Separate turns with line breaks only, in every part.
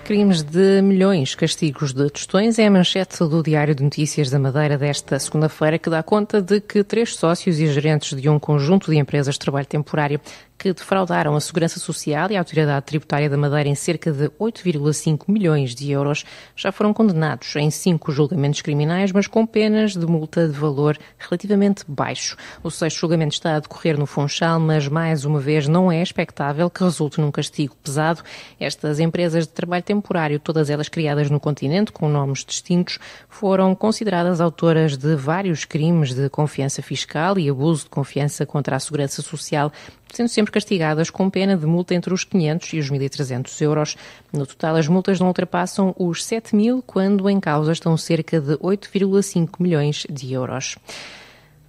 Crimes de milhões, castigos de tostões é a manchete do Diário de Notícias da Madeira desta segunda-feira, que dá conta de que 3 sócios e gerentes de um conjunto de empresas de trabalho temporário que defraudaram a Segurança Social e a Autoridade Tributária da Madeira em cerca de 8,5 milhões de euros já foram condenados em 5 julgamentos criminais, mas com penas de multa de valor relativamente baixo. O 6º julgamento está a decorrer no Funchal, mas mais uma vez não é expectável que resulte num castigo pesado. Estas empresas de trabalho temporário, todas elas criadas no continente com nomes distintos, foram consideradas autoras de vários crimes de confiança fiscal e abuso de confiança contra a Segurança Social, sendo sempre castigadas com pena de multa entre os 500 e os 1.300 euros. No total, as multas não ultrapassam os 7.000, quando em causa estão cerca de 8,5 milhões de euros.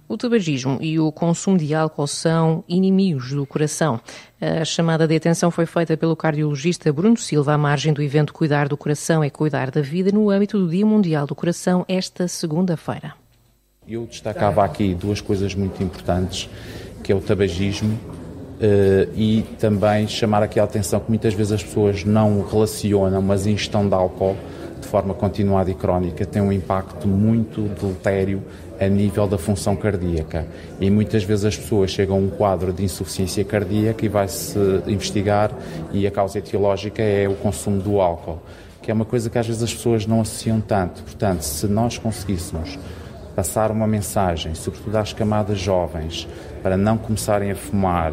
O tabagismo e o consumo de álcool são inimigos do coração. A chamada de atenção foi feita pelo cardiologista Bruno Silva à margem do evento Cuidar do Coração é Cuidar da Vida, no âmbito do Dia Mundial do Coração, esta segunda-feira.
Eu destacava aqui 2 coisas muito importantes, que é o tabagismo e também chamar aqui a atenção que muitas vezes as pessoas não relacionam, mas a ingestão de álcool de forma continuada e crónica tem um impacto muito deletério a nível da função cardíaca, e muitas vezes as pessoas chegam a um quadro de insuficiência cardíaca e vai-se investigar, e a causa etiológica é o consumo do álcool, que é uma coisa que às vezes as pessoas não associam tanto. Portanto, se nós conseguíssemos passar uma mensagem, sobretudo às camadas jovens, para não começarem a fumar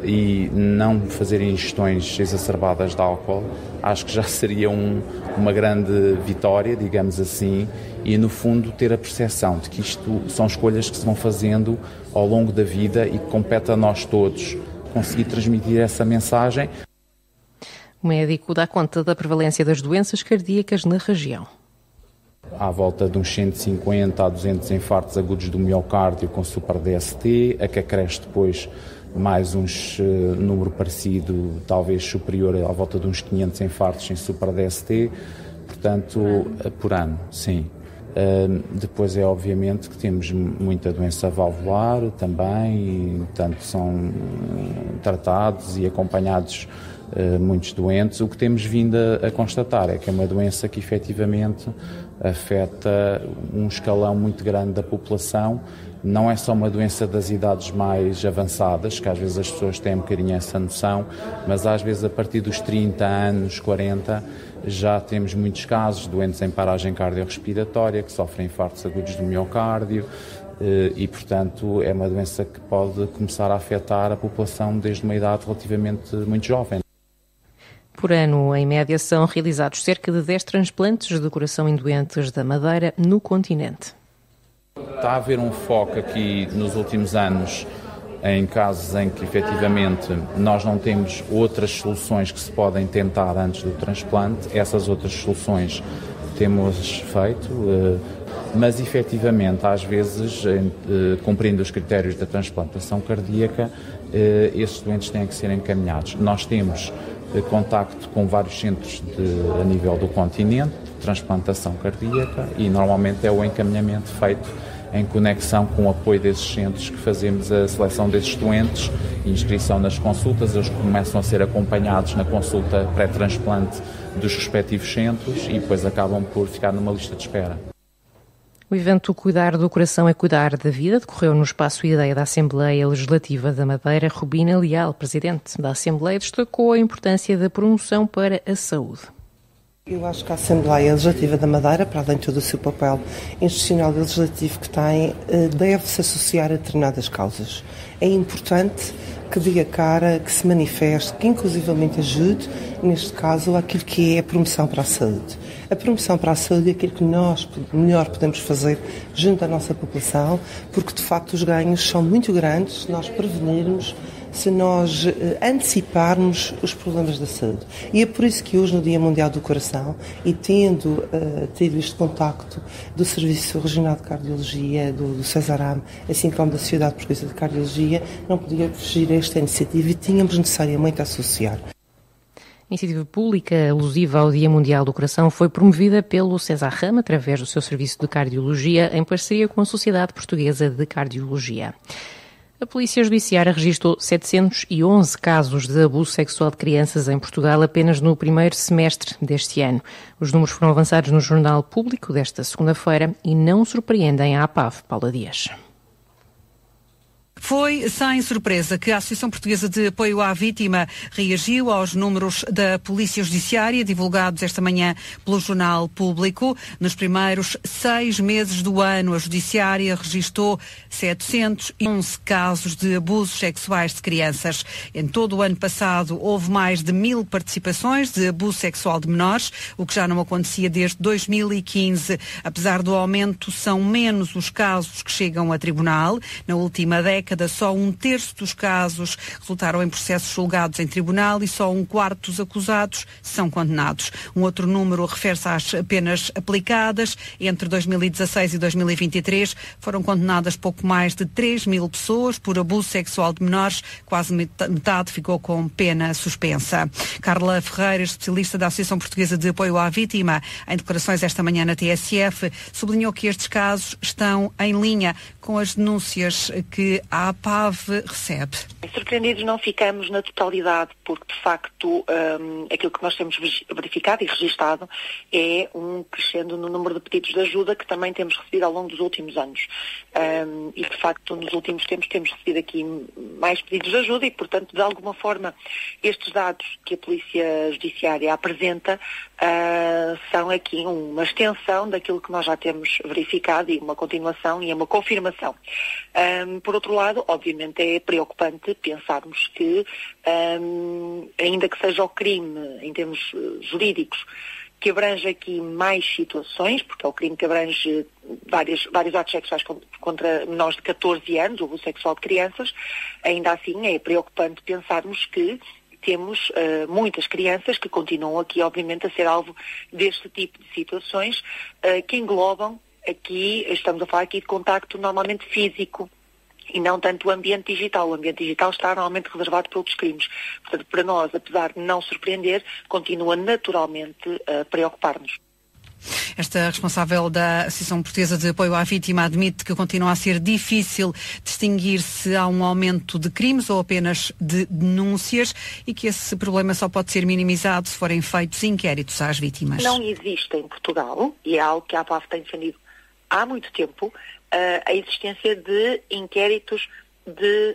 e não fazerem ingestões exacerbadas de álcool, acho que já seria uma grande vitória, digamos assim, e no fundo ter a percepção de que isto são escolhas que se vão fazendo ao longo da vida e que compete a nós todos conseguir transmitir essa mensagem.
O médico dá conta da prevalência das doenças cardíacas na região.
À volta de uns 150 a 200 infartos agudos do miocárdio com super DST, a que acresce depois mais número parecido, talvez superior, à volta de uns 500 infartos em super DST, portanto, por ano, sim. Depois é obviamente que temos muita doença valvular também, e, portanto, são tratados e acompanhados muitos doentes. O que temos vindo a constatar é que é uma doença que efetivamente afeta um escalão muito grande da população. Não é só uma doença das idades mais avançadas, que às vezes as pessoas têm um bocadinho essa noção, mas às vezes a partir dos 30 anos, 40, já temos muitos casos, doentes em paragem cardiorrespiratória, que sofrem infartos agudos do miocárdio, e portanto é uma doença que pode começar a afetar a população desde uma idade relativamente muito jovem.
Por ano, em média, são realizados cerca de 10 transplantes de coração em doentes da Madeira no continente.
Está a haver um foco aqui nos últimos anos em casos em que efetivamente nós não temos outras soluções que se podem tentar antes do transplante. Essas outras soluções temos feito, mas efetivamente às vezes, cumprindo os critérios da transplantação cardíaca, esses doentes têm que ser encaminhados. Nós temos contacto com vários centros a nível do continente, de transplantação cardíaca, e normalmente é o encaminhamento feito em conexão com o apoio desses centros que fazemos a seleção desses doentes, inscrição nas consultas. Eles começam a ser acompanhados na consulta pré-transplante dos respectivos centros e depois acabam por ficar numa lista de espera.
O evento Cuidar do Coração é Cuidar da Vida decorreu no Espaço Ideia da Assembleia Legislativa da Madeira. Rubina Leal, presidente da Assembleia, destacou a importância da promoção para a saúde.
Eu acho que a Assembleia Legislativa da Madeira, para além de todo o seu papel institucional e legislativo que tem, deve-se associar a determinadas causas. É importante que dê a cara, que se manifeste, que inclusivamente ajude, neste caso, aquilo que é a promoção para a saúde. A promoção para a saúde é aquilo que nós melhor podemos fazer junto à nossa população, porque de facto os ganhos são muito grandes se nós prevenirmos, se nós anteciparmos os problemas da saúde. E é por isso que hoje, no Dia Mundial do Coração, e tendo tido este contacto do Serviço Regional de Cardiologia, do Cesarame, assim como da Sociedade Portuguesa de Cardiologia, não podia fugir a esta iniciativa e tínhamos necessariamente a associar.
A iniciativa pública alusiva ao Dia Mundial do Coração foi promovida pelo Cesarame através do seu serviço de cardiologia, em parceria com a Sociedade Portuguesa de Cardiologia. A Polícia Judiciária registrou 711 casos de abuso sexual de crianças em Portugal apenas no primeiro semestre deste ano. Os números foram avançados no Jornal Público desta segunda-feira e não surpreendem a APAV. Paula Dias.
Foi sem surpresa que a Associação Portuguesa de Apoio à Vítima reagiu aos números da Polícia Judiciária divulgados esta manhã pelo Jornal Público. Nos primeiros 6 meses do ano, a Judiciária registrou 711 casos de abusos sexuais de crianças. Em todo o ano passado, houve mais de 1000 participações de abuso sexual de menores, o que já não acontecia desde 2015. Apesar do aumento, são menos os casos que chegam a tribunal. Na última década, só 1/3 dos casos resultaram em processos julgados em tribunal e só 1/4 dos acusados são condenados. Um outro número refere-se às penas aplicadas. Entre 2016 e 2023 foram condenadas pouco mais de 3.000 pessoas por abuso sexual de menores. Quase metade ficou com pena suspensa. Carla Ferreira, especialista da Associação Portuguesa de Apoio à Vítima, em declarações esta manhã na TSF, sublinhou que estes casos estão em linha com as denúncias que a APAV recebe.
Surpreendidos não ficamos na totalidade, porque de facto aquilo que nós temos verificado e registado é um crescendo no número de pedidos de ajuda que também temos recebido ao longo dos últimos anos. E de facto nos últimos tempos temos recebido aqui mais pedidos de ajuda e, portanto, de alguma forma estes dados que a Polícia Judiciária apresenta são aqui uma extensão daquilo que nós já temos verificado e uma continuação e uma confirmação. Por outro lado, obviamente é preocupante pensarmos que, ainda que seja o crime em termos jurídicos, que abrange aqui mais situações, porque é o crime que abrange vários atos sexuais contra menores de 14 anos, o abuso sexual de crianças, ainda assim é preocupante pensarmos que temos muitas crianças que continuam aqui, obviamente, a ser alvo deste tipo de situações que englobam aqui, estamos a falar aqui de contacto normalmente físico e não tanto o ambiente digital. O ambiente digital está normalmente reservado para outros crimes. Portanto, para nós, apesar de não surpreender, continua naturalmente a preocupar-nos.
Esta responsável da Associação Portuguesa de Apoio à Vítima admite que continua a ser difícil distinguir se há um aumento de crimes ou apenas de denúncias e que esse problema só pode ser minimizado se forem feitos inquéritos às vítimas.
Não existe em Portugal, e é algo que a APAV tem defendido há muito tempo, a existência de inquéritos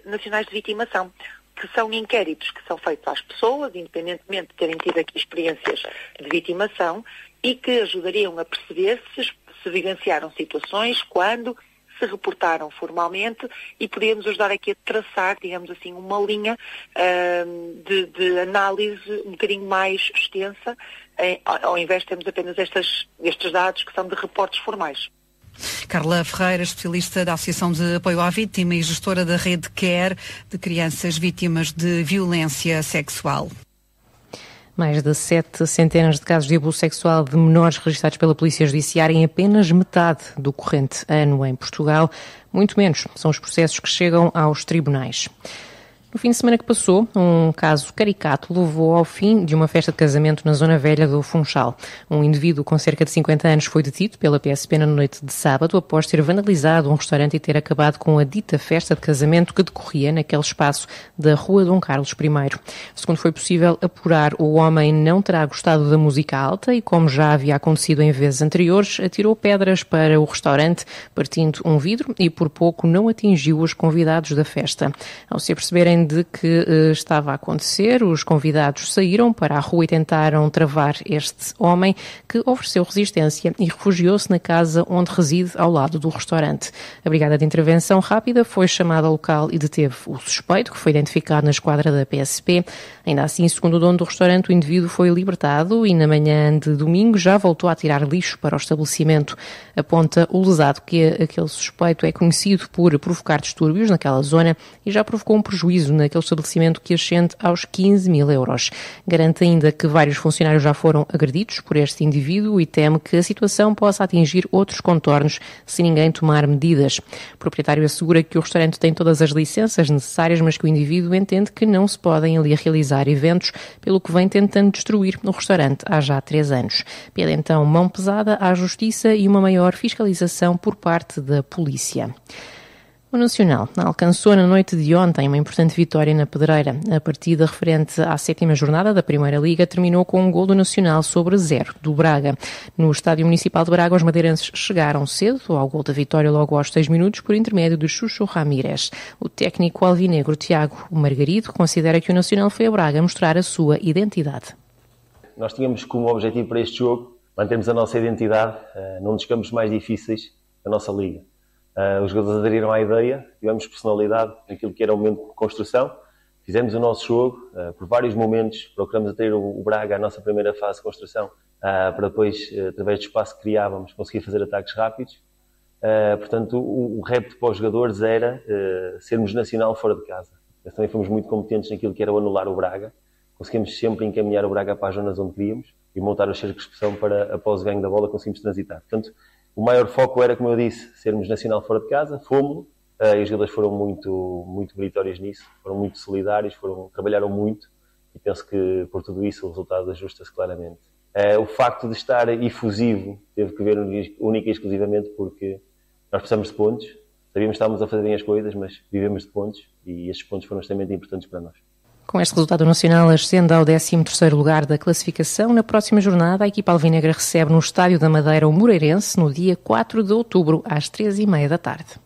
nacionais de vitimação, que são inquéritos que são feitos às pessoas, independentemente de terem tido aqui experiências de vitimação, e que ajudariam a perceber se vivenciaram situações, quando se reportaram formalmente, e podíamos ajudar aqui a traçar, digamos assim, uma linha de análise um bocadinho mais extensa, ao invés de termos apenas estes dados que são de reportes formais.
Carla Ferreira, especialista da Associação de Apoio à Vítima e gestora da rede CARE de crianças vítimas de violência sexual.
Mais de 7 centenas de casos de abuso sexual de menores registrados pela Polícia Judiciária em apenas metade do corrente ano em Portugal. Muito menos são os processos que chegam aos tribunais. No fim de semana que passou, um caso caricato levou ao fim de uma festa de casamento na zona velha do Funchal. Um indivíduo com cerca de 50 anos foi detido pela PSP na noite de sábado após ter vandalizado um restaurante e ter acabado com a dita festa de casamento que decorria naquele espaço da Rua Dom Carlos I. Segundo foi possível apurar, o homem não terá gostado da música alta e, como já havia acontecido em vezes anteriores, atirou pedras para o restaurante, partindo um vidro e por pouco não atingiu os convidados da festa. Ao se aperceberem de que estava a acontecer, os convidados saíram para a rua e tentaram travar este homem, que ofereceu resistência e refugiou-se na casa onde reside, ao lado do restaurante. A Brigada de Intervenção Rápida foi chamada ao local e deteve o suspeito, que foi identificado na esquadra da PSP. Ainda assim, segundo o dono do restaurante, o indivíduo foi libertado e na manhã de domingo já voltou a tirar lixo para o estabelecimento. Aponta o lesado que aquele suspeito é conhecido por provocar distúrbios naquela zona e já provocou um prejuízo naquele estabelecimento que ascende aos 15.000 euros. Garante ainda que vários funcionários já foram agredidos por este indivíduo e teme que a situação possa atingir outros contornos se ninguém tomar medidas. O proprietário assegura que o restaurante tem todas as licenças necessárias, mas que o indivíduo entende que não se podem ali realizar eventos, pelo que vem tentando destruir o restaurante há já 3 anos. Pede então mão pesada à Justiça e uma maior fiscalização por parte da Polícia. O Nacional alcançou na noite de ontem uma importante vitória na Pedreira. A partida referente à 7ª jornada da Primeira Liga terminou com um gol do Nacional sobre 0 do Braga. No Estádio Municipal de Braga, os madeirenses chegaram cedo ao gol da vitória logo aos 6 minutos por intermédio de Chucho Ramírez. O técnico alvinegro Tiago Margarido considera que o Nacional foi a Braga mostrar a sua identidade.
Nós tínhamos como objetivo para este jogo mantermos a nossa identidade num dos campos mais difíceis da nossa liga. Os jogadores aderiram à ideia, tivemos personalidade naquilo que era o momento de construção, fizemos o nosso jogo, por vários momentos procuramos atrair o Braga à nossa primeira fase de construção, para depois, através do espaço que criávamos, conseguir fazer ataques rápidos. Portanto, o repto para os jogadores era sermos Nacional fora de casa. Nós também fomos muito competentes naquilo que era o anular o Braga, conseguimos sempre encaminhar o Braga para as zonas onde queríamos e montar os cercos de pressão para, após o ganho da bola, conseguimos transitar. Portanto, o maior foco era, como eu disse, sermos Nacional fora de casa, fomos, e os jogadores foram muito meritórios nisso, foram muito solidários, trabalharam muito, e penso que por tudo isso o resultado ajusta-se claramente. O facto de estar efusivo teve que ver única e exclusivamente porque nós precisamos de pontos, sabíamos que estávamos a fazer bem as coisas, mas vivemos de pontos, e estes pontos foram extremamente importantes para nós.
Com este resultado, o Nacional ascende ao 13º lugar da classificação. Na próxima jornada, a equipa alvinegra recebe no Estádio da Madeira o Moreirense no dia 4 de outubro, às 3h30 da tarde.